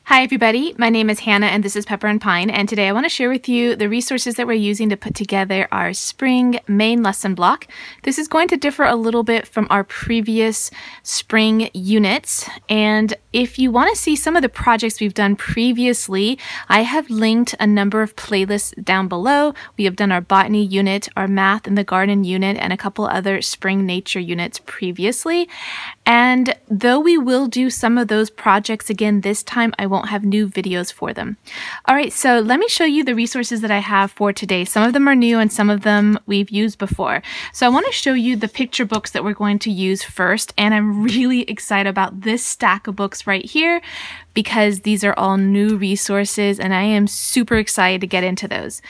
Hi everybody, my name is Hannah and this is Pepper and Pine, and today I want to share with you the resources that we're using to put together our spring main lesson block. This is going to differ a little bit from our previous spring units, and if you want to see some of the projects we've done previously, I have linked a number of playlists down below. We have done our botany unit, our math and the garden unit, and a couple other spring nature units previously. And though we will do some of those projects again this time, I won't have new videos for them. All right, so let me show you the resources that I have for today. Some of them are new and some of them we've used before. So I want to show you the picture books that we're going to use first, and I'm really excited about this stack of books right here because these are all new resources and I am super excited to get into those.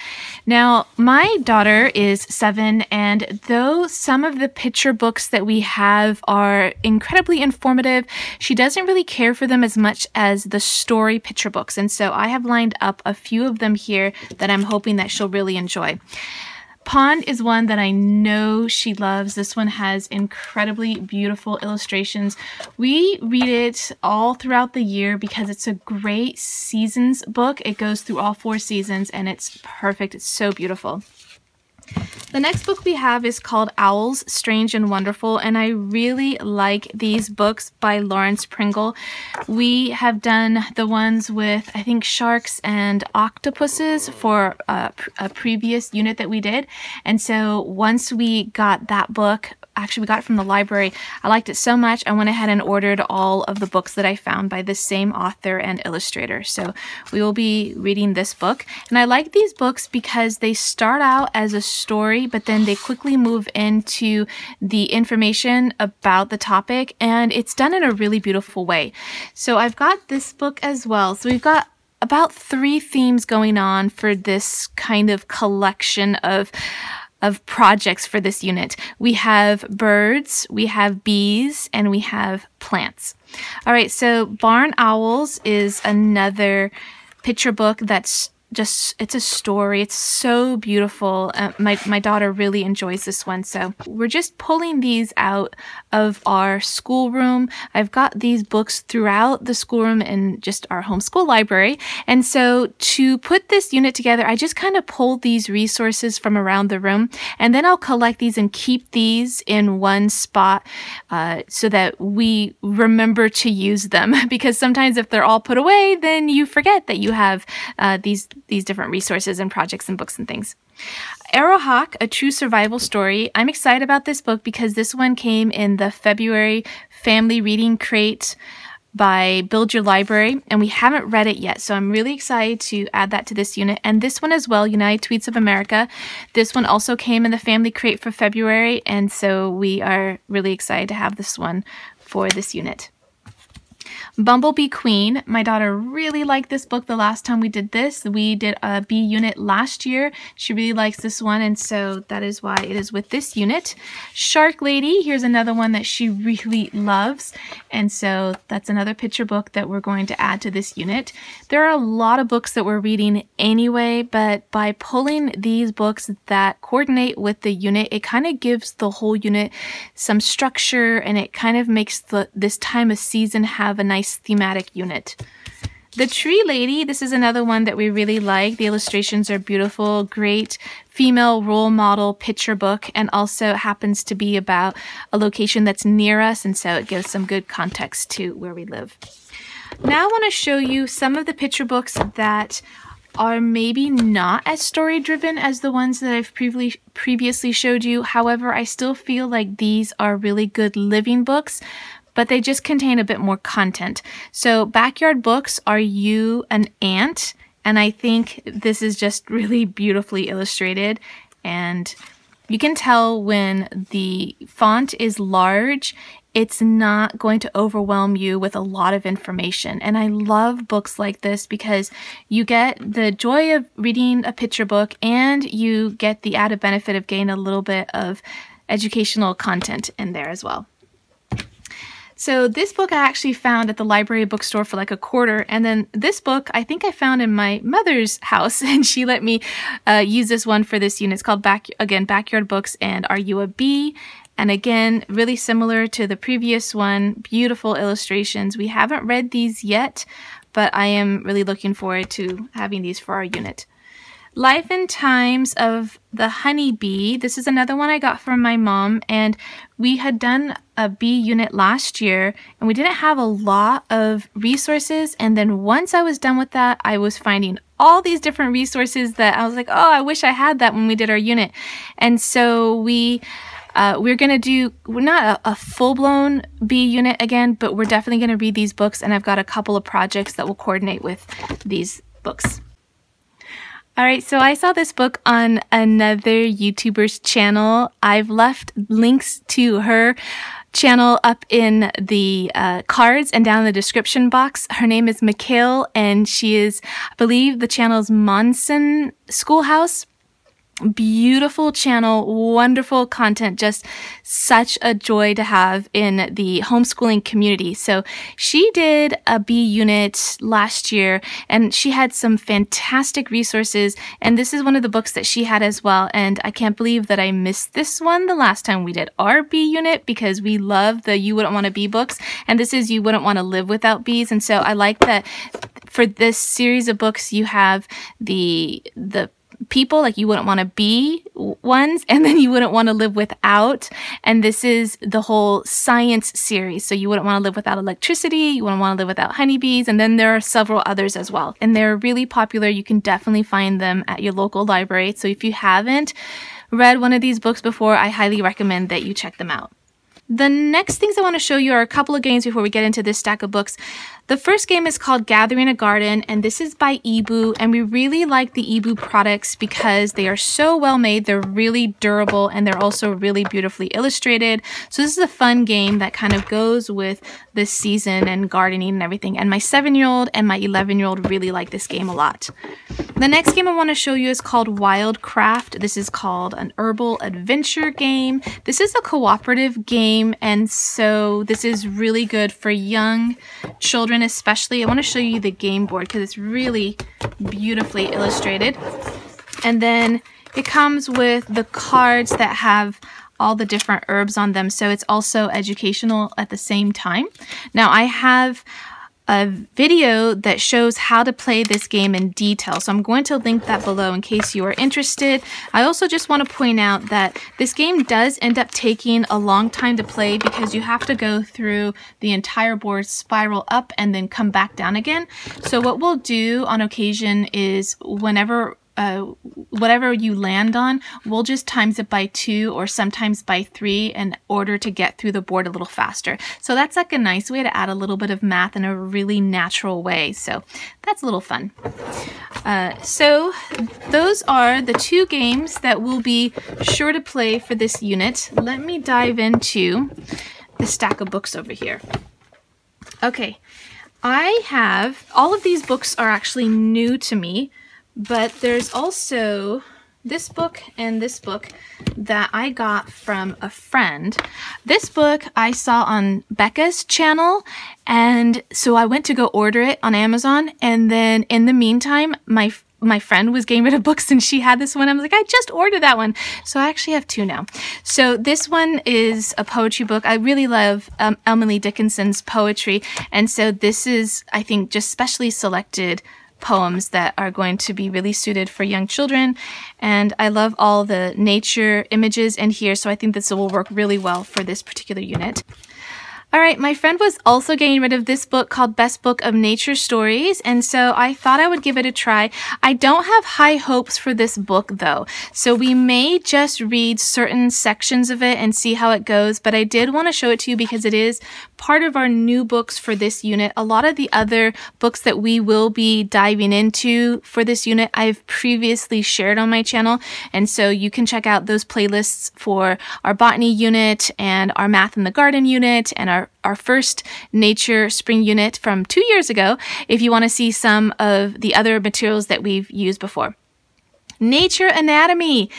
Now, my daughter is 7, and though some of the picture books that we have are incredibly informative, she doesn't really care for them as much as the story picture books. And so I have lined up a few of them here that I'm hoping that she'll really enjoy. Pond is one that I know she loves. This one has incredibly beautiful illustrations. We read it all throughout the year because it's a great seasons book. It goes through all 4 seasons and it's perfect. It's so beautiful. The next book we have is called Owls, Strange and Wonderful, and I really like these books by Lawrence Pringle. We have done the ones with, I think, sharks and octopuses for a previous unit that we did, and so once we got that book, actually we got it from the library, I liked it so much I went ahead and ordered all of the books that I found by the same author and illustrator. So we will be reading this book, and I like these books because they start out as a story, but then they quickly move into the information about the topic, and it's done in a really beautiful way. So I've got this book as well. So we've got about 3 themes going on for this kind of collection of projects for this unit. We have birds, we have bees, and we have plants. All right, so Barn Owls is another picture book that's just, it's a story. It's so beautiful. My daughter really enjoys this one. So we're just pulling these out of our schoolroom. I've got these books throughout the schoolroom and just our homeschool library. And so to put this unit together, I just kind of pulled these resources from around the room, and then I'll collect these and keep these in one spot so that we remember to use them. Because sometimes if they're all put away, then you forget that you have these different resources and projects and books and things. Arrowhawk, A True Survival Story. I'm excited about this book because this one came in the February Family Reading Crate by Build Your Library, and we haven't read it yet, so I'm really excited to add that to this unit. And this one as well, United Tweets of America. This one also came in the Family Crate for February, and so we are really excited to have this one for this unit. Bumblebee Queen. My daughter really liked this book the last time we did this. We did a bee unit last year. She really likes this one, and so that is why it is with this unit. Shark Lady. Here's another one that she really loves, and so that's another picture book that we're going to add to this unit. There are a lot of books that we're reading anyway, but by pulling these books that coordinate with the unit, it kind of gives the whole unit some structure, and it kind of makes this time of season have a nice thematic unit. The Tree Lady, this is another one that we really like. The illustrations are beautiful, great female role model picture book, and also happens to be about a location that's near us, and so it gives some good context to where we live. Now I want to show you some of the picture books that are maybe not as story driven as the ones that I've previously showed you. However, I still feel like these are really good living books, but they just contain a bit more content. So Backyard Books, Are You an Ant? And I think this is just really beautifully illustrated, and you can tell when the font is large, it's not going to overwhelm you with a lot of information. And I love books like this because you get the joy of reading a picture book and you get the added benefit of getting a little bit of educational content in there as well. So this book I actually found at the library bookstore for like $1.25, and then this book I think I found in my mother's house, and she let me use this one for this unit. It's called Backyard Books and Are You a Bee? And again, really similar to the previous one, beautiful illustrations. We haven't read these yet, but I am really looking forward to having these for our unit. Life and Times of the Honeybee. This is another one I got from my mom, and we had done a bee unit last year and we didn't have a lot of resources, and then once I was done with that, I was finding all these different resources that I was like, oh, I wish I had that when we did our unit. And so we're going to do, we're not a full-blown bee unit again, but we're definitely going to read these books, and I've got a couple of projects that will coordinate with these books. All right, so I saw this book on another YouTuber's channel. I've left links to her channel up in the cards and down in the description box. Her name is Mikhail, and she is, I believe the channel is Monson Schoolhouse. Beautiful channel, wonderful content, just such a joy to have in the homeschooling community. So she did a bee unit last year, and she had some fantastic resources, and this is one of the books that she had as well. And I can't believe that I missed this one the last time we did our bee unit, because we love the You Wouldn't Want to Bee books, and this is You Wouldn't Want to Live Without Bees. And so I like that for this series of books you have the people like You Wouldn't Want to Be ones, and then You Wouldn't Want to Live Without, and this is the whole science series. So You Wouldn't Want to Live Without Electricity, You Wouldn't Want to Live Without Honeybees, and then there are several others as well, and they're really popular. You can definitely find them at your local library. So if you haven't read one of these books before, I highly recommend that you check them out. The next things I want to show you are a couple of games before we get into this stack of books. The first game is called Gathering a Garden, and this is by Ebu, and we really like the Ebu products because they are so well made. They're really durable, and they're also really beautifully illustrated. So this is a fun game that kind of goes with this season and gardening and everything. And my 7-year-old and my 11-year-old really like this game a lot. The next game I want to show you is called Wildcraft. This is called an Herbal Adventure game. This is a cooperative game, and so this is really good for young children especially. I want to show you the game board because it's really beautifully illustrated. And then it comes with the cards that have all the different herbs on them, so it's also educational at the same time. Now I have a video that shows how to play this game in detail, so I'm going to link that below in case you are interested. I also just want to point out that this game does end up taking a long time to play because you have to go through the entire board, spiral up, and then come back down again. So what we'll do on occasion is whenever whatever you land on, we'll just times it by 2 or sometimes by 3 in order to get through the board a little faster. So that's like a nice way to add a little bit of math in a really natural way. So that's a little fun. So those are the 2 games that we'll be sure to play for this unit. Let me dive into the stack of books over here. Okay, I have, all of these books are actually new to me, but there's also this book and this book that I got from a friend. This book I saw on Becca's channel, and so I went to go order it on Amazon, and then in the meantime, my friend was getting rid of books and she had this one. I was like, I just ordered that one. So I actually have 2 now. So this one is a poetry book. I really love Emily Dickinson's poetry, and so this is, I think, just specially selected poems that are going to be really suited for young children, and I love all the nature images in here, so I think this will work really well for this particular unit. Alright, my friend was also getting rid of this book called Best Book of Nature Stories, and so I thought I would give it a try. I don't have high hopes for this book though, so we may just read certain sections of it and see how it goes, but I did want to show it to you because it is part of our new books for this unit. A lot of the other books that we will be diving into for this unit I've previously shared on my channel, and so you can check out those playlists for our botany unit and our math in the garden unit and our first nature spring unit from 2 years ago if you want to see some of the other materials that we've used before. Nature Anatomy.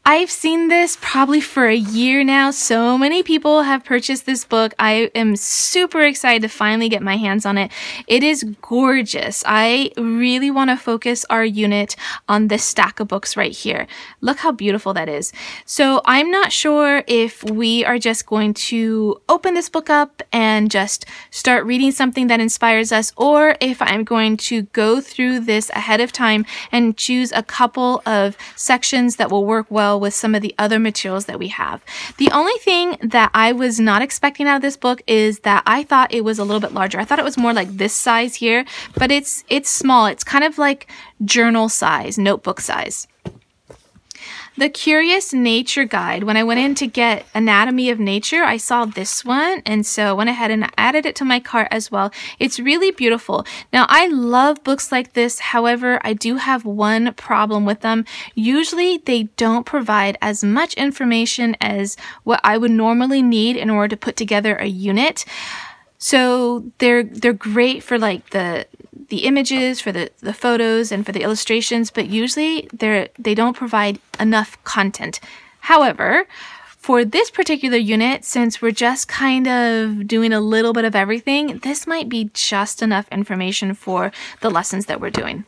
I've seen this probably for a year now. So many people have purchased this book. I am super excited to finally get my hands on it. It is gorgeous. I really want to focus our unit on this stack of books right here. Look how beautiful that is. So I'm not sure if we are just going to open this book up and just start reading something that inspires us, or if I'm going to go through this ahead of time and choose a couple of sections that will work well with some of the other materials that we have. The only thing that I was not expecting out of this book is that I thought it was a little bit larger. I thought it was more like this size here, but it's small. It's kind of like journal size, notebook size. The Curious Nature Guide, when I went in to get Anatomy of Nature, I saw this one, and so I went ahead and added it to my cart as well. It's really beautiful. Now, I love books like this. However, I do have one problem with them. Usually, they don't provide as much information as what I would normally need in order to put together a unit. So they're great for like the images, for the photos, and for the illustrations, but usually they don't provide enough content. However, for this particular unit, since we're just kind of doing a little bit of everything, this might be just enough information for the lessons that we're doing.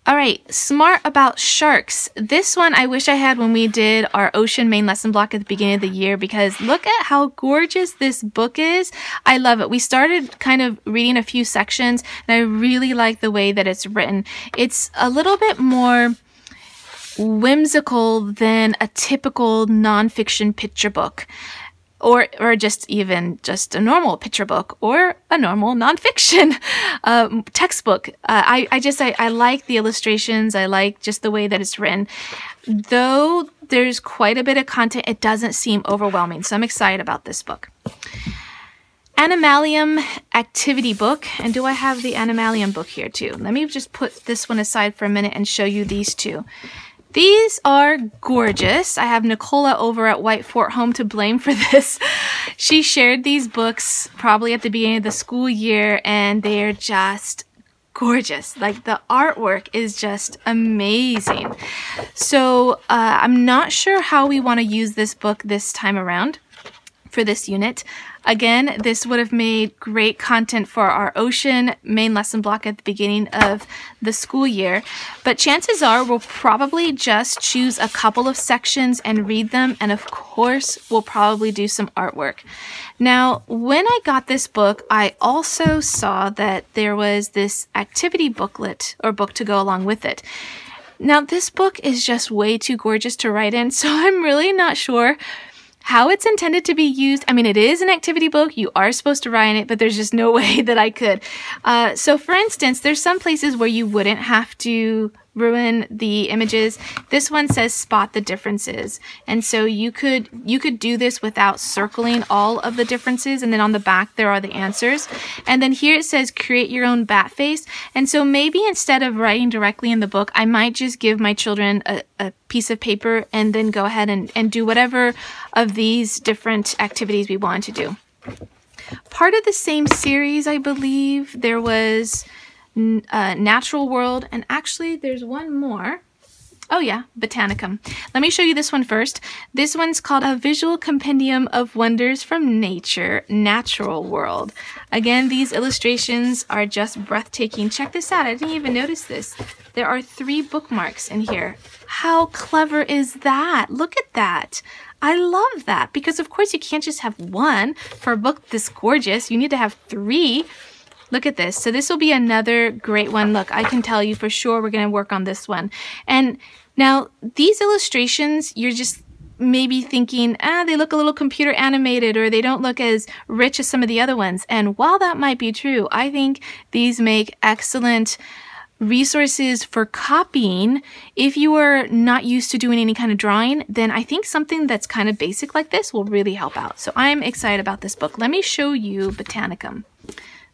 All right, Smart About Sharks. This one I wish I had when we did our ocean main lesson block at the beginning of the year, because look at how gorgeous this book is. I love it. We started kind of reading a few sections, and I really like the way that it's written. It's a little bit more whimsical than a typical nonfiction picture book. Or just even just a normal picture book or a normal nonfiction textbook. I like the illustrations. I like just the way that it's written. Though there's quite a bit of content, it doesn't seem overwhelming. So I'm excited about this book. Animalium activity book. And do I have the Animalium book here too? Let me just put this one aside for a minute and show you these two. These are gorgeous. I have Nicola over at White Fort Home to blame for this. She shared these books probably at the beginning of the school year, and they're just gorgeous. Like, the artwork is just amazing. So I'm not sure how we want to use this book this time around for this unit. Again, this would have made great content for our ocean main lesson block at the beginning of the school year, but chances are we'll probably just choose a couple of sections and read them, and of course we'll probably do some artwork. Now, when I got this book, I also saw that there was this activity booklet or book to go along with it. Now, this book is just way too gorgeous to write in, so I'm really not sure how it's intended to be used. I mean, it is an activity book. You are supposed to write in it, but there's just no way that I could. So for instance, there's some places where you wouldn't have to ruin the images. This one says spot the differences. And so you could do this without circling all of the differences. And then on the back, there are the answers. And then here it says create your own bat face. And so maybe instead of writing directly in the book, I might just give my children a piece of paper and then go ahead and do whatever of these different activities we want to do. Part of the same series, I believe, there was Natural World, and actually there's one more. Oh yeah, Botanica. Let me show you this one first. This one's called A Visual Compendium of Wonders from Nature, Natural World. Again, these illustrations are just breathtaking. Check this out. I didn't even notice this. There are 3 bookmarks in here. How clever is that? Look at that. I love that, because of course you can't just have one for a book this gorgeous. You need to have 3. Look at this. So this will be another great one. Look, I can tell you for sure we're going to work on this one. And now these illustrations, you're just maybe thinking, they look a little computer animated, or they don't look as rich as some of the other ones. And while that might be true, I think these make excellent resources for copying. If you are not used to doing any kind of drawing, then I think something that's kind of basic like this will really help out. So I'm excited about this book. Let me show you Botanicum.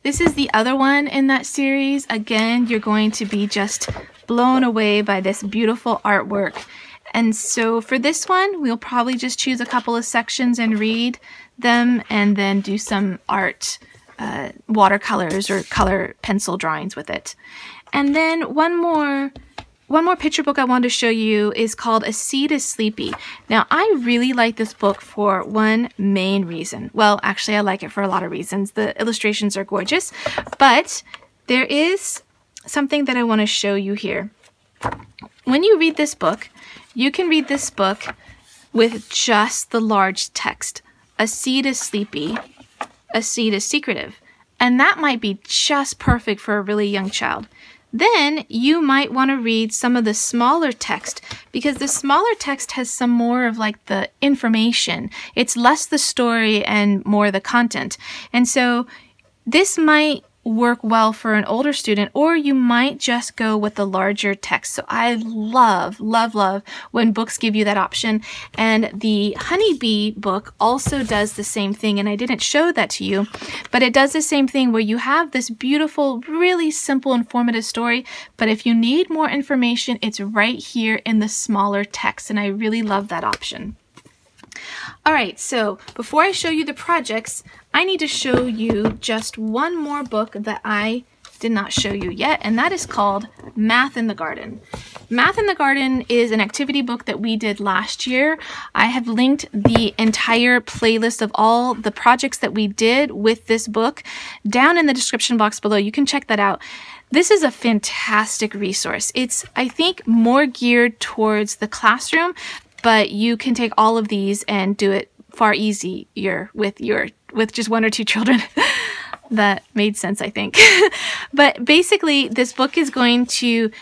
This is the other one in that series. Again, you're going to be just blown away by this beautiful artwork. And so for this one, we'll probably just choose a couple of sections and read them, and then do some art, watercolors or color pencil drawings with it. And then one more one more picture book I wanted to show you is called A Seed is Sleepy. Now, I really like this book for one main reason. Well, actually, I like it for a lot of reasons. The illustrations are gorgeous, but there is something that I want to show you here. When you read this book, you can read this book with just the large text. A seed is sleepy, a seed is secretive. And that might be just perfect for a really young child. Then you might want to read some of the smaller text, because the smaller text has some more of like the information. It's less the story and more the content. And so this might work well for an older student, or you might just go with the larger text. So I love, love, love when books give you that option. And the Honeybee book also does the same thing. And I didn't show that to you, but it does the same thing where you have this beautiful, really simple, informative story. But if you need more information, it's right here in the smaller text. And I really love that option. All right, so before I show you the projects, I need to show you just one more book that I did not show you yet, and that is called Math in the Garden. Math in the Garden is an activity book that we did last year. I have linked the entire playlist of all the projects that we did with this book down in the description box below. You can check that out. This is a fantastic resource. It's, I think, more geared towards the classroom, but you can take all of these and do it far easier with just one or two children. That made sense, I think. But basically, this book is going to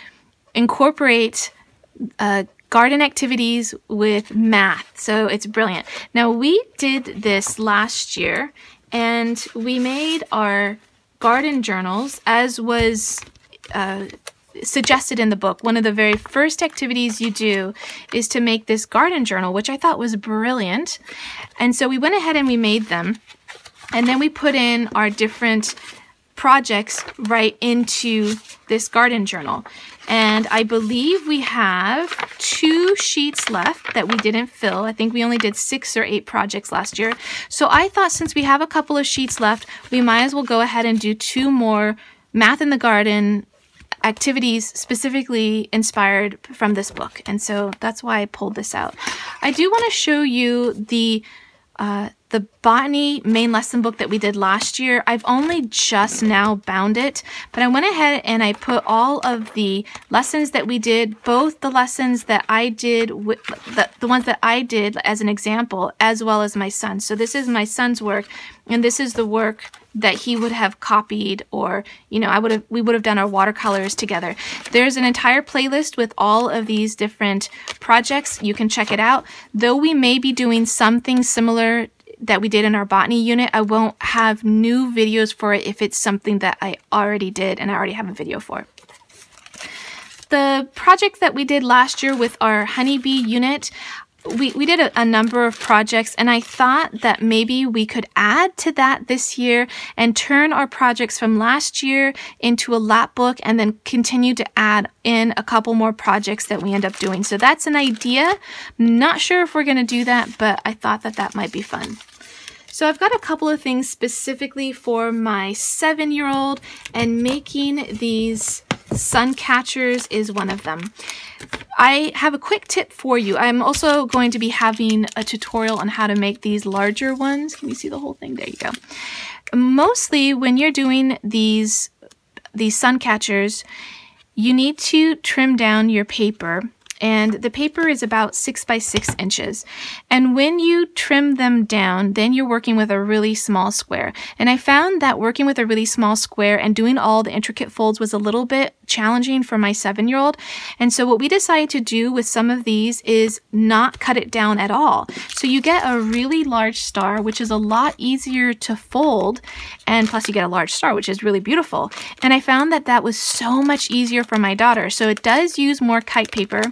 incorporate garden activities with math. So it's brilliant. Now, we did this last year, and we made our garden journals, as was suggested in the book. One of the very first activities you do is to make this garden journal, which I thought was brilliant. And so we went ahead and we made them. And then we put in our different projects right into this garden journal. And I believe we have 2 sheets left that we didn't fill. I think we only did 6 or 8 projects last year. So I thought, since we have a couple of sheets left, we might as well go ahead and do 2 more Math in the Garden activities specifically inspired from this book. And so that's why I pulled this out. I do want to show you the botany main lesson book that we did last year. I've only just now bound it, but I went ahead and I put all of the lessons that we did, both the lessons that I did, the ones that I did as an example, as well as my son. So this is my son's work, and this is the work that he would have copied, or, you know, we would have done our watercolors together. There's an entire playlist with all of these different projects. You can check it out. Though we may be doing something similar that we did in our botany unit, I won't have new videos for it if it's something that I already did and I already have a video for. The project that we did last year with our Honeybee unit, we did a number of projects, and I thought that maybe we could add to that this year and turn our projects from last year into a lap book, and then continue to add in a couple more projects that we end up doing. So that's an idea. Not sure if we're going to do that, but I thought that that might be fun. So I've got a couple of things specifically for my 7-year-old, and making these sun catchers is one of them. I have a quick tip for you. I'm also going to be having a tutorial on how to make these larger ones. Can you see the whole thing? There you go. Mostly when you're doing these sun catchers, you need to trim down your paper. And the paper is about 6 by 6 inches. And when you trim them down, then you're working with a really small square. And I found that working with a really small square and doing all the intricate folds was a little bit challenging for my 7-year-old. And so what we decided to do with some of these is not cut it down at all. So you get a really large star, which is a lot easier to fold. And plus you get a large star, which is really beautiful. And I found that that was so much easier for my daughter. So it does use more kite paper,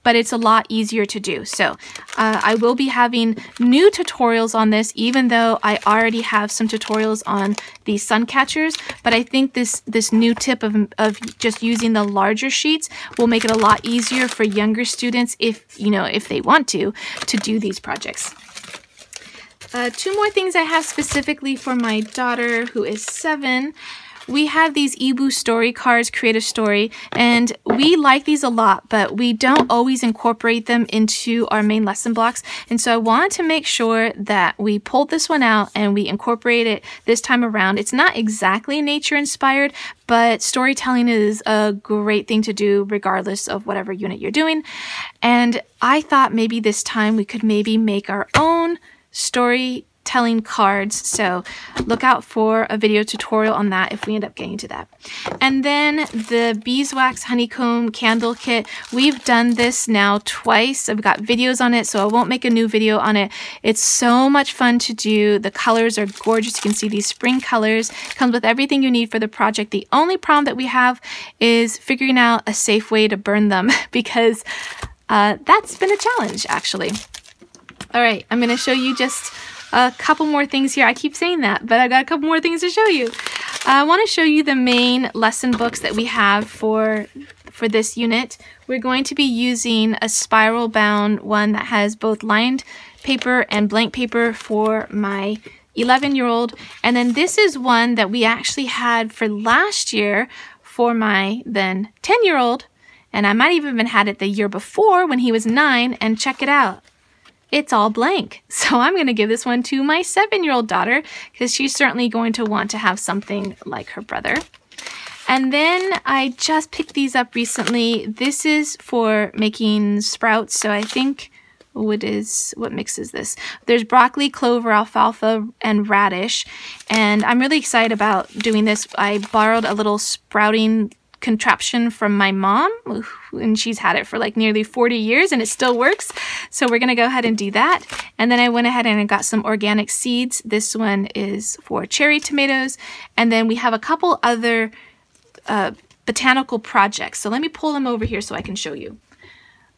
but it's a lot easier to do. So I will be having new tutorials on this, even though I already have some tutorials on these sun catchers. But I think this new tip of just using the larger sheets will make it a lot easier for younger students, if they want to do these projects. 2 more things I have specifically for my daughter, who is 7. we have these Ebu story cards, create a story, and we like these a lot, but we don't always incorporate them into our main lesson blocks. And so I wanted to make sure that we pulled this one out and we incorporate it this time around. It's not exactly nature inspired, but storytelling is a great thing to do regardless of whatever unit you're doing. And I thought maybe this time we could maybe make our own storytelling cards. So look out for a video tutorial on that if we end up getting to that. And then the Beeswax Honeycomb candle kit. We've done this now twice. I've got videos on it, so I won't make a new video on it. It's so much fun to do. The colors are gorgeous. You can see these spring colors. Comes with everything you need for the project. The only problem that we have is figuring out a safe way to burn them because that's been a challenge, actually. All right, I'm going to show you just a couple more things here. I keep saying that, but I got a couple more things to show you. I want to show you the main lesson books that we have for this unit. We're going to be using a spiral bound one that has both lined paper and blank paper for my 11-year-old. And then this is one that we actually had for last year for my then 10-year-old. And I might even have had it the year before when he was 9, and check it out. It's all blank. So I'm going to give this one to my 7-year-old daughter because she's certainly going to want to have something like her brother. And then I just picked these up recently. This is for making sprouts. So I think, what mix is this? There's broccoli, clover, alfalfa, and radish. And I'm really excited about doing this. I borrowed a little sprouting contraption from my mom, and she's had it for like nearly 40 years and it still works. So we're gonna go ahead and do that. And then I went ahead and I got some organic seeds. This one is for cherry tomatoes. And then we have a couple other botanical projects. So let me pull them over here so I can show you.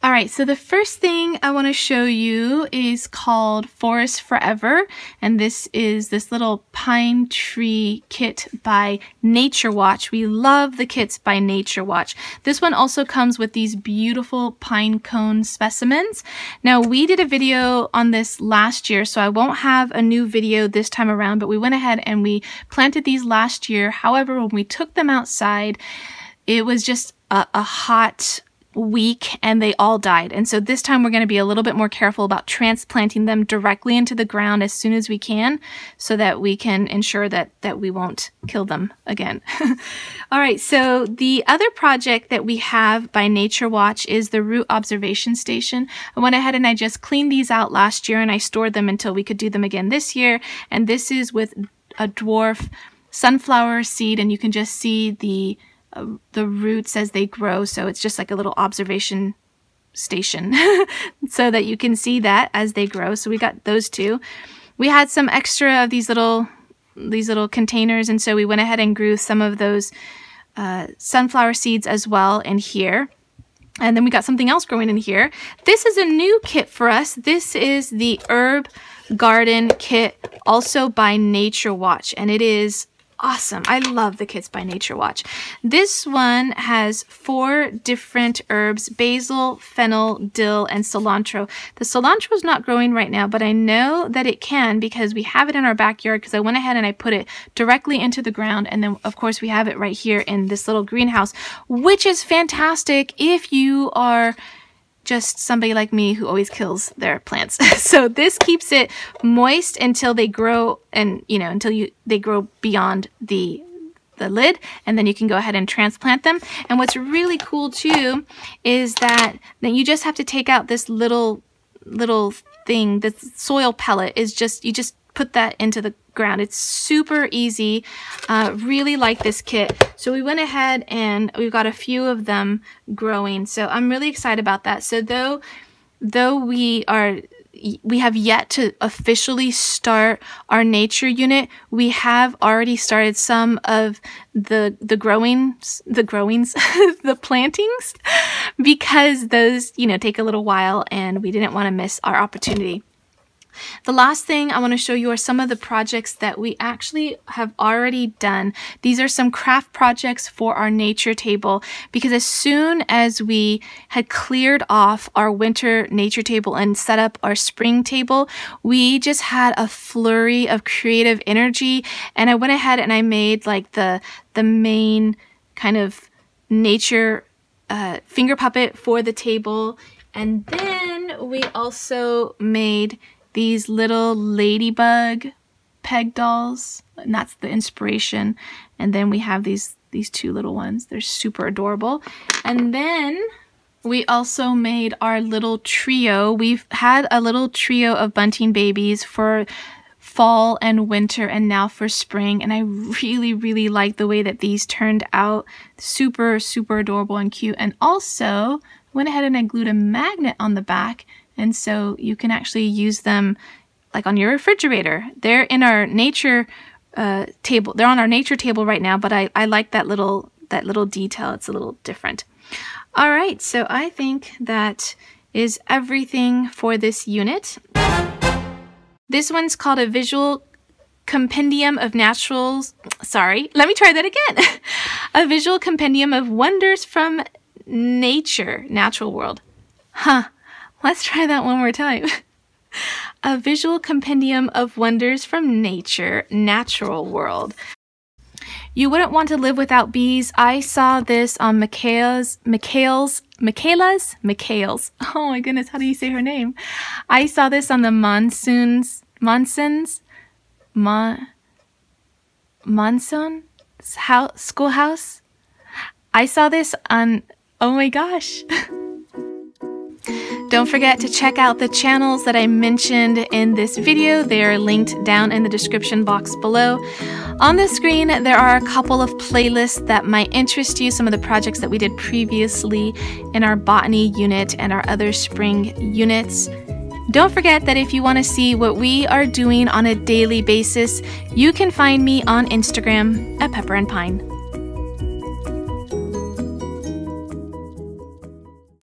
All right, so the first thing I want to show you is called Forest Forever, and this is this little pine tree kit by Nature Watch. We love the kits by Nature Watch. This one also comes with these beautiful pine cone specimens. Now, we did a video on this last year, so I won't have a new video this time around, but we went ahead and we planted these last year. However, when we took them outside, it was just a hot week and they all died. And so this time we're going to be a little bit more careful about transplanting them directly into the ground as soon as we can so that we can ensure that we won't kill them again. All right, so the other project that we have by Nature Watch is the root observation station. I went ahead and I just cleaned these out last year and I stored them until we could do them again this year. And this is with a dwarf sunflower seed, and you can just see the roots as they grow. So it's just like a little observation station so that you can see that as they grow. So we got those two. We had some extra of these little containers, and so we went ahead and grew some of those sunflower seeds as well in here. And then we got something else growing in here. This is a new kit for us. This is the Herb Garden kit, also by Nature Watch, and it is awesome. I love the kits by Nature Watch. This one has 4 different herbs: basil, fennel, dill, and cilantro. The cilantro is not growing right now, but I know that it can because we have it in our backyard because I went ahead and I put it directly into the ground. And then of course we have it right here in this little greenhouse, which is fantastic if you are just somebody like me who always kills their plants. So this keeps it moist until they grow, and until they grow beyond the lid, and then you can go ahead and transplant them. And what's really cool too is that you just have to take out this little thing. The soil pellet is just, you just put that into the ground. It's super easy. Really like this kit. So we went ahead and we've got a few of them growing. So I'm really excited about that. So though we have yet to officially start our nature unit, we have already started some of the plantings, because those take a little while and we didn't want to miss our opportunity. The last thing I want to show you are some of the projects that we actually have already done. These are some craft projects for our nature table, because as soon as we had cleared off our winter nature table and set up our spring table, we just had a flurry of creative energy, and I went ahead and I made like the main kind of nature finger puppet for the table. And then we also made these little ladybug peg dolls, and that's the inspiration. And then we have these two little ones. They're super adorable. And then we also made our little trio. We've had a little trio of bunting babies for fall and winter and now for spring, and I really like the way that these turned out. Super adorable and cute. And also went ahead and I glued a magnet on the back, and so you can actually use them like on your refrigerator. They're in our nature table. They're on our nature table right now, but I like that little detail. It's a little different. All right, so I think that is everything for this unit. This one's called a visual compendium of naturals. Sorry, let me try that again. A visual compendium of wonders from nature, natural world. Let's try that one more time. A visual compendium of wonders from nature, natural world. You wouldn't want to live without bees. I saw this on Michaela's. Oh my goodness, how do you say her name? I saw this on the Monson's schoolhouse. I saw this on, oh my gosh. Don't forget to check out the channels that I mentioned in this video. They are linked down in the description box below. On the screen, there are a couple of playlists that might interest you, some of the projects that we did previously in our botany unit and our other spring units. Don't forget that if you want to see what we are doing on a daily basis, you can find me on Instagram at Pepper and Pine.